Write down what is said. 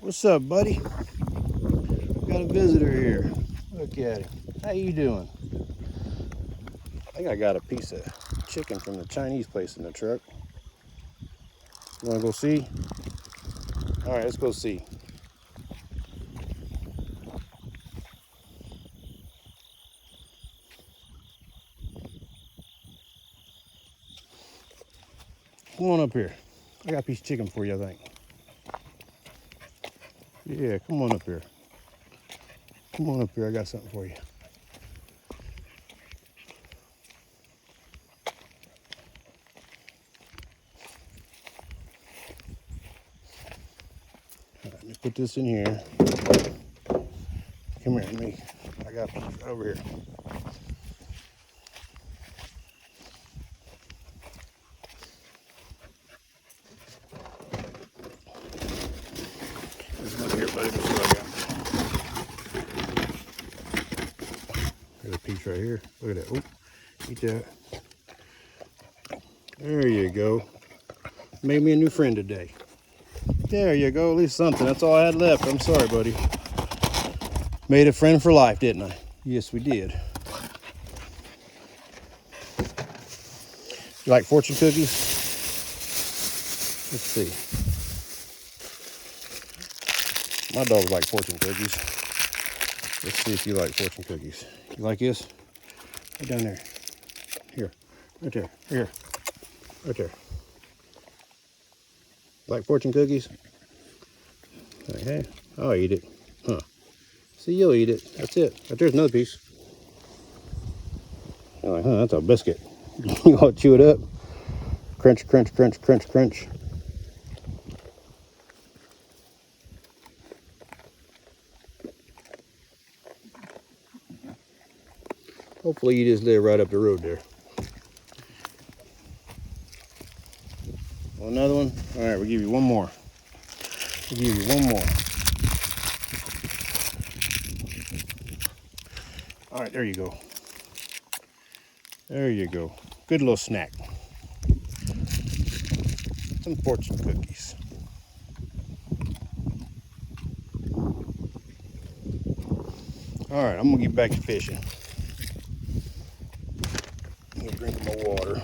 What's up, buddy? Got a visitor here. Look at him. How you doing? I think I got a piece of chicken from the Chinese place in the truck. You wanna go see? All right, let's go see. Come on up here. I got a piece of chicken for you, I think. Yeah, come on up here. Come on up here, I got something for you. All right, let me put this in here. Come here, I got a piece over here. This one here, buddy, this is what I got. There's a piece right here. Look at that. Oh, eat that. There you go. Made me a new friend today. There you go, at least something. That's all I had left. I'm sorry, buddy. Made a friend for life, didn't I? Yes, we did. You like fortune cookies? Let's see. My dogs like fortune cookies. Let's see if you like fortune cookies. You like this? Right down there. Here. Right there. Here. Right there. Like fortune cookies? Okay. I'll eat it. Huh. See, you'll eat it. That's it. Right there's another piece. You're like, huh, that's a biscuit. You want to chew it up? Crunch, crunch, crunch, crunch, crunch. Hopefully you just live right up the road there. Want another one? All right, we'll give you one more. We'll give you one more. All right, there you go. There you go. Good little snack. Some fortune cookies. All right, I'm gonna get back to fishing. I'm gonna drink my water.